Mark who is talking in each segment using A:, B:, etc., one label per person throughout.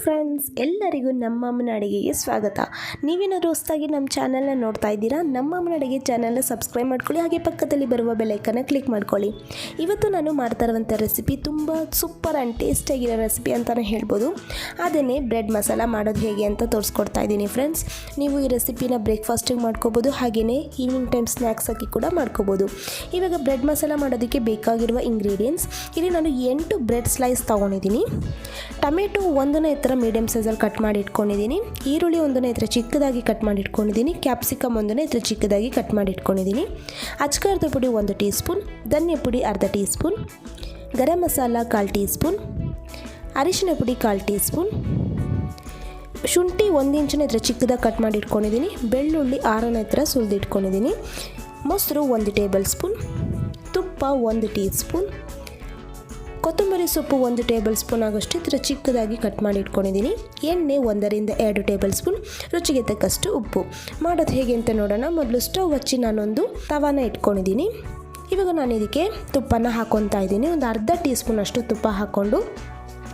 A: Friends, ಎಲ್ಲರಿಗೂ ನಮ್ಮ ಅಮ್ಮನ ಅಡುಗೆಗೆ ಸ್ವಾಗತ. ನೀವೇನಾದರೂ ಹೊಸದಾಗಿ ನಮ್ಮ ಚಾನಲ್ನ ನೋಡ್ತಾ ಇದ್ದೀರಾ, ನಮ್ಮ ಅಮ್ಮನ ಅಡುಗೆ ಚಾನಲ್ನ ಸಬ್ಸ್ಕ್ರೈಬ್ ಮಾಡ್ಕೊಳ್ಳಿ, ಹಾಗೆ ಪಕ್ಕದಲ್ಲಿ ಬರುವ ಬೆಲ್ಲೈಕನ್ನ ಕ್ಲಿಕ್ ಮಾಡ್ಕೊಳ್ಳಿ. ಇವತ್ತು ನಾನು ಮಾಡ್ತಾ ಇರುವಂಥ ರೆಸಿಪಿ ತುಂಬ ಸೂಪರ್ ಆ್ಯಂಡ್ ಟೇಸ್ಟಿಯಾಗಿರೋ ರೆಸಿಪಿ ಅಂತಲೇ ಹೇಳ್ಬೋದು. ಅದನ್ನೇ ಬ್ರೆಡ್ ಮಸಾಲ ಮಾಡೋದು ಹೇಗೆ ಅಂತ ತೋರಿಸ್ಕೊಡ್ತಾ ಇದ್ದೀನಿ ಫ್ರೆಂಡ್ಸ್. ನೀವು ಈ ರೆಸಿಪಿನ ಬ್ರೇಕ್ಫಾಸ್ಟಿಗೆ ಮಾಡ್ಕೋಬೋದು, ಹಾಗೆಯೇ ಈವ್ನಿಂಗ್ ಟೈಮ್ ಸ್ನ್ಯಾಕ್ಸ್ ಆಗಿ ಕೂಡ ಮಾಡ್ಕೋಬೋದು. ಇವಾಗ ಬ್ರೆಡ್ ಮಸಾಲ ಮಾಡೋದಕ್ಕೆ ಬೇಕಾಗಿರುವ ಇಂಗ್ರೀಡಿಯೆಂಟ್ಸ್ ಇಲ್ಲಿ ನಾನು 8 ಬ್ರೆಡ್ ಸ್ಲೈಸ್ ತೊಗೊಂಡಿದ್ದೀನಿ. ಟೊಮೆಟೊ ಒಂದನೇ ಈ ಥರ ಮೀಡಿಯಮ್ ಸೈಜಲ್ಲಿ ಕಟ್ ಮಾಡಿ ಇಟ್ಕೊಂಡಿದ್ದೀನಿ. ಈರುಳ್ಳಿ ಒಂದನೇ ಈ ಥರ ಚಿಕ್ಕದಾಗಿ ಕಟ್ ಮಾಡಿ ಇಟ್ಕೊಂಡಿದ್ದೀನಿ. ಕ್ಯಾಪ್ಸಿಕಮ್ ಒಂದನೇ ಈ ಥರ ಚಿಕ್ಕದಾಗಿ ಕಟ್ ಮಾಡಿ ಇಟ್ಕೊಂಡಿದ್ದೀನಿ. ಅಚ್ಕಾರದ ಪುಡಿ 1 ಟೀ ಸ್ಪೂನ್, ಧನಿಯಾ ಪುಡಿ ಅರ್ಧ tea spoon, garam masala 1/4 tea spoon, ಅರಿಶಿನ ಪುಡಿ 1/4 ಟೀ ಸ್ಪೂನ್, ಶುಂಠಿ 1 ಇಂಚನ ಈ ಥರ ಚಿಕ್ಕದಾಗಿ ಕಟ್ ಮಾಡಿ ಇಟ್ಕೊಂಡಿದ್ದೀನಿ. ಬೆಳ್ಳುಳ್ಳಿ 6ನೇ ಈ ಥರ ಸುಲಿದು ಇಟ್ಕೊಂಡಿದ್ದೀನಿ. ಮೊಸರು 1 ಟೇಬಲ್ ಸ್ಪೂನ್, ತುಪ್ಪ 1 ಟೀ ಸ್ಪೂನ್, ಕೊತ್ತಂಬರಿ ಸೊಪ್ಪು 1 ಟೇಬಲ್ ಸ್ಪೂನ್ ಆಗೋಷ್ಟು ಈ ಥರ ಚಿಕ್ಕದಾಗಿ ಕಟ್ ಮಾಡಿ ಇಟ್ಕೊಂಡಿದ್ದೀನಿ. ಎಣ್ಣೆ 1 ರಿಂದ 2 ಟೇಬಲ್ ಸ್ಪೂನ್, ರುಚಿಗೆ ತಕ್ಕಷ್ಟು ಉಪ್ಪು. ಮಾಡೋದು ಹೇಗೆ ಅಂತ ನೋಡೋಣ. ಮೊದಲು ಸ್ಟವ್ ಹಚ್ಚಿ ನಾನೊಂದು ತವಾನ ಇಟ್ಕೊಂಡಿದ್ದೀನಿ. ಇವಾಗ ನಾನು ಇದಕ್ಕೆ ತುಪ್ಪನ ಹಾಕ್ಕೊತಾ ಇದ್ದೀನಿ. ಒಂದು ಅರ್ಧ ಟೀ ಸ್ಪೂನ್ ಅಷ್ಟು ತುಪ್ಪ ಹಾಕ್ಕೊಂಡು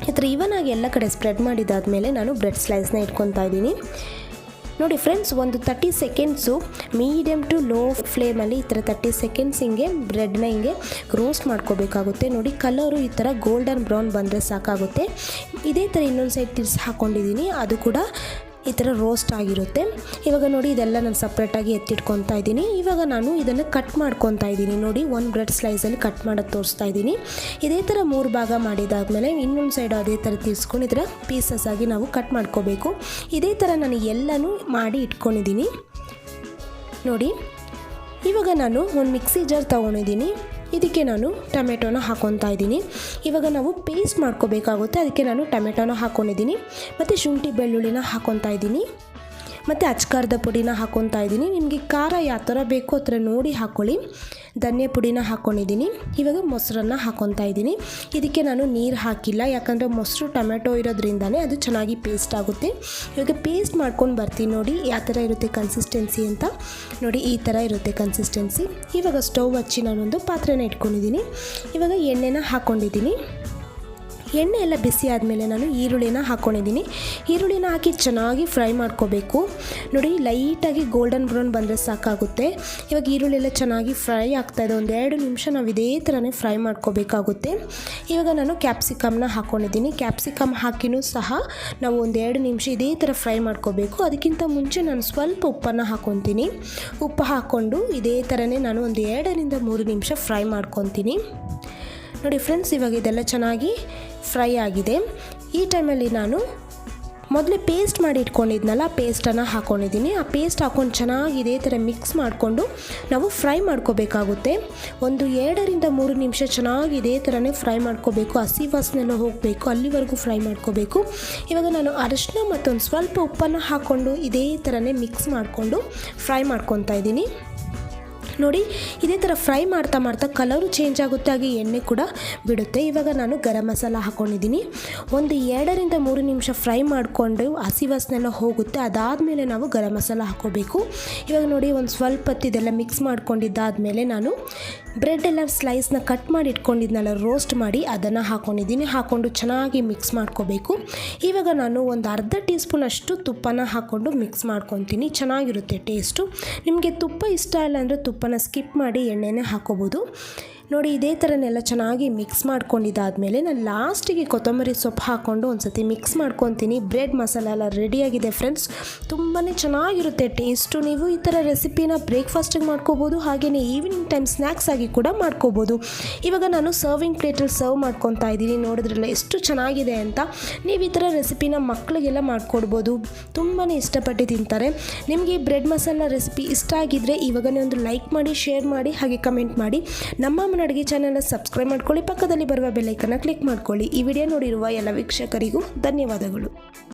A: ಈ ಥರ ಇವನಾಗಿ ಎಲ್ಲ ಕಡೆ ಸ್ಪ್ರೆಡ್ ಮಾಡಿದಾದಮೇಲೆ ನಾನು ಬ್ರೆಡ್ ಸ್ಲೈಸ್ನ ಇಟ್ಕೊತಾ ಇದ್ದೀನಿ. ನೋಡಿ ಫ್ರೆಂಡ್ಸ್, ಒಂದು 30 ಸೆಕೆಂಡ್ಸು ಮೀಡಿಯಮ್ ಟು ಲೋ ಫ್ಲೇಮಲ್ಲಿ ಈ ಥರ 30 ಸೆಕೆಂಡ್ಸ್ ಹಿಂಗೆ ಬ್ರೆಡ್ನ ಹಿಂಗೆ ರೋಸ್ಟ್ ಮಾಡ್ಕೋಬೇಕಾಗುತ್ತೆ. ನೋಡಿ ಕಲರು ಈ ಥರ ಗೋಲ್ಡನ್ ಬ್ರೌನ್ ಬಂದರೆ ಸಾಕಾಗುತ್ತೆ. ಇದೇ ಥರ ಇನ್ನೊಂದು ಸೈಡ್ ತಿರ್ಸಿ ಹಾಕ್ಕೊಂಡಿದ್ದೀನಿ, ಅದು ಕೂಡ ಈ ಥರ ರೋಸ್ಟ್ ಆಗಿರುತ್ತೆ. ಇವಾಗ ನೋಡಿ ಇದೆಲ್ಲ ನಾನು ಸಪ್ರೇಟಾಗಿ ಎತ್ತಿಟ್ಕೊತಾ ಇದ್ದೀನಿ. ಇವಾಗ ನಾನು ಇದನ್ನು ಕಟ್ ಮಾಡ್ಕೊತಾ ಇದ್ದೀನಿ. ನೋಡಿ ಒಂದು ಬ್ರೆಡ್ ಸ್ಲೈಸಲ್ಲಿ ಕಟ್ ಮಾಡೋದು ತೋರಿಸ್ತಾ ಇದ್ದೀನಿ. ಇದೇ ಥರ 3 ಭಾಗ ಮಾಡಿದಾದಮೇಲೆ ಇನ್ನೊಂದು ಸೈಡು ಅದೇ ಥರ ತಿರ್ಸ್ಕೊಂಡು ಈ ಥರ ಪೀಸಸ್ ಆಗಿ ನಾವು ಕಟ್ ಮಾಡ್ಕೋಬೇಕು. ಇದೇ ಥರ ನಾನು ಎಲ್ಲನೂ ಮಾಡಿ ಇಟ್ಕೊಂಡಿದ್ದೀನಿ. ನೋಡಿ ಇವಾಗ ನಾನು ಒಂದು ಮಿಕ್ಸಿ ಜಾರ್ ತೊಗೊಂಡಿದ್ದೀನಿ. ಇದಕ್ಕೆ ನಾನು ಟೊಮೆಟೊನ ಹಾಕ್ಕೊತಾ ಇದ್ದೀನಿ. ಇವಾಗ ನಾವು ಪೇಸ್ಟ್ ಮಾಡ್ಕೋಬೇಕಾಗುತ್ತೆ, ಅದಕ್ಕೆ ನಾನು ಟೊಮೆಟೊನ ಹಾಕ್ಕೊಂಡಿದ್ದೀನಿ. ಮತ್ತು ಶುಂಠಿ ಬೆಳ್ಳುಳ್ಳಿನ ಹಾಕ್ಕೊತಾ ಇದ್ದೀನಿ. ಮತ್ತು ಅಚ್ಕಾರದ ಪುಡಿನ ಹಾಕ್ಕೊತಾ ಇದ್ದೀನಿ. ನಿಮಗೆ ಖಾರ ಯಾವ ಥರ ಬೇಕೋ ಆ ಥರ ನೋಡಿ ಹಾಕ್ಕೊಳ್ಳಿ. ಧನಿಯಾ ಪುಡಿನ ಹಾಕ್ಕೊಂಡಿದ್ದೀನಿ. ಇವಾಗ ಮೊಸರನ್ನು ಹಾಕ್ಕೊತಾ ಇದ್ದೀನಿ. ಇದಕ್ಕೆ ನಾನು ನೀರು ಹಾಕಿಲ್ಲ, ಯಾಕಂದರೆ ಮೊಸರು ಟೊಮೆಟೊ ಇರೋದ್ರಿಂದನೇ ಅದು ಚೆನ್ನಾಗಿ ಪೇಸ್ಟ್ ಆಗುತ್ತೆ. ಇವಾಗ ಪೇಸ್ಟ್ ಮಾಡ್ಕೊಂಡು ಬರ್ತೀನಿ. ನೋಡಿ ಯಾವ ಥರ ಇರುತ್ತೆ ಕನ್ಸಿಸ್ಟೆನ್ಸಿ ಅಂತ. ನೋಡಿ ಈ ಥರ ಇರುತ್ತೆ ಕನ್ಸಿಸ್ಟೆನ್ಸಿ. ಇವಾಗ ಸ್ಟವ್ ಹಚ್ಚಿ ನಾನೊಂದು ಪಾತ್ರೆನ ಇಟ್ಕೊಂಡಿದ್ದೀನಿ. ಇವಾಗ ಎಣ್ಣೆನ ಹಾಕ್ಕೊಂಡಿದ್ದೀನಿ. ಎಣ್ಣೆ ಎಲ್ಲ ಬಿಸಿ ಆದಮೇಲೆ ನಾನು ಈರುಳ್ಳಿನ ಹಾಕ್ಕೊಂಡಿದ್ದೀನಿ. ಈರುಳ್ಳಿನ ಹಾಕಿ ಚೆನ್ನಾಗಿ ಫ್ರೈ ಮಾಡ್ಕೋಬೇಕು. ನೋಡಿ ಲೈಟಾಗಿ ಗೋಲ್ಡನ್ ಬ್ರೌನ್ ಬಂದರೆ ಸಾಕಾಗುತ್ತೆ. ಇವಾಗ ಈರುಳ್ಳಿ ಎಲ್ಲ ಚೆನ್ನಾಗಿ ಫ್ರೈ ಆಗ್ತಾಯಿದೆ. ಒಂದು 2 ನಿಮಿಷ ನಾವು ಇದೇ ಥರನೇ ಫ್ರೈ ಮಾಡ್ಕೋಬೇಕಾಗುತ್ತೆ. ಇವಾಗ ನಾನು ಕ್ಯಾಪ್ಸಿಕಮ್ನ ಹಾಕ್ಕೊಂಡಿದ್ದೀನಿ. ಕ್ಯಾಪ್ಸಿಕಮ್ ಹಾಕಿನೂ ಸಹ ನಾವು ಒಂದು 2 ನಿಮಿಷ ಇದೇ ಥರ ಫ್ರೈ ಮಾಡ್ಕೋಬೇಕು. ಅದಕ್ಕಿಂತ ಮುಂಚೆ ನಾನು ಸ್ವಲ್ಪ ಉಪ್ಪನ್ನು ಹಾಕ್ಕೊತೀನಿ. ಉಪ್ಪು ಹಾಕ್ಕೊಂಡು ಇದೇ ಥರನೇ ನಾನು ಒಂದು 2 ರಿಂದ 3 ನಿಮಿಷ ಫ್ರೈ ಮಾಡ್ಕೊತೀನಿ. ನೋಡಿ ಫ್ರೆಂಡ್ಸ್, ಇವಾಗ ಇದೆಲ್ಲ ಚೆನ್ನಾಗಿ ಫ್ರೈ ಆಗಿದೆ. ಈ ಟೈಮಲ್ಲಿ ನಾನು ಮೊದಲೇ ಪೇಸ್ಟ್ ಮಾಡಿ ಇಟ್ಕೊಂಡಿದ್ನಲ್ಲ, ಪೇಸ್ಟನ್ನು ಹಾಕ್ಕೊಂಡಿದ್ದೀನಿ. ಆ ಪೇಸ್ಟ್ ಹಾಕ್ಕೊಂಡು ಚೆನ್ನಾಗಿ ಇದೇ ಥರ ಮಿಕ್ಸ್ ಮಾಡಿಕೊಂಡು ನಾವು ಫ್ರೈ ಮಾಡ್ಕೋಬೇಕಾಗುತ್ತೆ. ಒಂದು 2 ರಿಂದ 3 ನಿಮಿಷ ಚೆನ್ನಾಗಿ ಇದೇ ಥರನೇ ಫ್ರೈ ಮಾಡ್ಕೋಬೇಕು. ಹಸಿ ವಾಸನೆಲ್ಲ ಹೋಗಬೇಕು, ಅಲ್ಲಿವರೆಗೂ ಫ್ರೈ ಮಾಡ್ಕೋಬೇಕು. ಇವಾಗ ನಾನು ಅರಿಶಿನ ಮತ್ತೊಂದು ಸ್ವಲ್ಪ ಉಪ್ಪನ್ನು ಹಾಕ್ಕೊಂಡು ಇದೇ ಥರನೇ ಮಿಕ್ಸ್ ಮಾಡಿಕೊಂಡು ಫ್ರೈ ಮಾಡ್ಕೊತಾ ಇದ್ದೀನಿ. ನೋಡಿ ಇದೇ ಥರ ಫ್ರೈ ಮಾಡ್ತಾ ಮಾಡ್ತಾ ಕಲರು ಚೇಂಜ್ ಆಗುತ್ತೆ, ಹಾಗೆ ಎಣ್ಣೆ ಕೂಡ ಬಿಡುತ್ತೆ. ಇವಾಗ ನಾನು ಗರಂ ಮಸಾಲ ಹಾಕ್ಕೊಂಡಿದ್ದೀನಿ. ಒಂದು 2 ರಿಂದ 3 ನಿಮಿಷ ಫ್ರೈ ಮಾಡಿಕೊಂಡು ಹಸಿ ವಾಸನೆಲ್ಲ ಹೋಗುತ್ತೆ. ಅದಾದಮೇಲೆ ನಾವು ಗರಂ ಮಸಾಲ ಹಾಕ್ಕೋಬೇಕು. ಇವಾಗ ನೋಡಿ ಒಂದು ಸ್ವಲ್ಪ ಹೊತ್ತು ಇದೆಲ್ಲ ಮಿಕ್ಸ್ ಮಾಡ್ಕೊಂಡಿದ್ದಾದಮೇಲೆ ನಾನು ಬ್ರೆಡ್ ಎಲ್ಲ ಸ್ಲೈಸ್ನ ಕಟ್ ಮಾಡಿ ಇಟ್ಕೊಂಡಿದ್ನಲ್ಲ, ರೋಸ್ಟ್ ಮಾಡಿ ಅದನ್ನು ಹಾಕ್ಕೊಂಡಿದ್ದೀನಿ. ಹಾಕ್ಕೊಂಡು ಚೆನ್ನಾಗಿ ಮಿಕ್ಸ್ ಮಾಡ್ಕೋಬೇಕು. ಇವಾಗ ನಾನು ಒಂದು ಅರ್ಧ ಟೀ ಸ್ಪೂನ್ ಅಷ್ಟು ತುಪ್ಪನ ಹಾಕ್ಕೊಂಡು ಮಿಕ್ಸ್ ಮಾಡ್ಕೊತೀನಿ. ಚೆನ್ನಾಗಿರುತ್ತೆ ಟೇಸ್ಟು. ನಿಮಗೆ ತುಪ್ಪ ಇಷ್ಟ ಇಲ್ಲ ಅಂದರೆ ತುಪ್ಪನ ಸ್ಕಿಪ್ ಮಾಡಿ ಎಣ್ಣೆನೇ ಹಾಕೋಬೋದು. ನೋಡಿ ಇದೇ ಥರನೆಲ್ಲ ಚೆನ್ನಾಗಿ ಮಿಕ್ಸ್ ಮಾಡ್ಕೊಂಡಿದ್ದಾದಮೇಲೆ ನಾನು ಲಾಸ್ಟಿಗೆ ಕೊತ್ತಂಬರಿ ಸೊಪ್ಪು ಹಾಕ್ಕೊಂಡು ಒಂದು ಸತಿ ಮಿಕ್ಸ್ ಮಾಡ್ಕೊತೀನಿ. ಬ್ರೆಡ್ ಮಸಾಲ ಎಲ್ಲ ರೆಡಿಯಾಗಿದೆ ಫ್ರೆಂಡ್ಸ್. ತುಂಬಾ ಚೆನ್ನಾಗಿರುತ್ತೆ ಟೇಸ್ಟು. ನೀವು ಈ ಥರ ರೆಸಿಪಿನ ಬ್ರೇಕ್ಫಾಸ್ಟಿಗೆ ಮಾಡ್ಕೋಬೋದು, ಹಾಗೆಯೇ ಈವ್ನಿಂಗ್ ಟೈಮ್ ಸ್ನ್ಯಾಕ್ಸ್ ಆಗಿ ಕೂಡ ಮಾಡ್ಕೋಬೋದು. ಇವಾಗ ನಾನು ಸರ್ವಿಂಗ್ ಪ್ಲೇಟಲ್ಲಿ ಸರ್ವ್ ಮಾಡ್ಕೊತಾ ಇದ್ದೀನಿ. ನೋಡಿದ್ರಲ್ಲ ಎಷ್ಟು ಚೆನ್ನಾಗಿದೆ ಅಂತ. ನೀವು ಈ ಥರ ರೆಸಿಪಿನ ಮಕ್ಕಳಿಗೆಲ್ಲ ಮಾಡಿಕೊಡ್ಬೋದು, ತುಂಬಾ ಇಷ್ಟಪಟ್ಟು ತಿಂತಾರೆ. ನಿಮಗೆ ಈ ಬ್ರೆಡ್ ಮಸಾಲ ರೆಸಿಪಿ ಇಷ್ಟ ಆಗಿದ್ದರೆ ಇವಾಗನೇ ಒಂದು ಲೈಕ್ ಮಾಡಿ, ಶೇರ್ ಮಾಡಿ, ಹಾಗೆ ಕಮೆಂಟ್ ಮಾಡಿ. ನಮ್ಮ ಅಡುಗೆ ಚಾನಲ್ನ ಸಬ್ಸ್ಕ್ರೈಬ್ ಮಾಡ್ಕೊಳ್ಳಿ, ಪಕ್ಕದಲ್ಲಿ ಬರುವ ಬೆಲ್ಲೈಕನ್ನ ಕ್ಲಿಕ್ ಮಾಡ್ಕೊಳ್ಳಿ. ಈ ವಿಡಿಯೋ ನೋಡಿರುವ ಎಲ್ಲ ವೀಕ್ಷಕರಿಗೂ ಧನ್ಯವಾದಗಳು.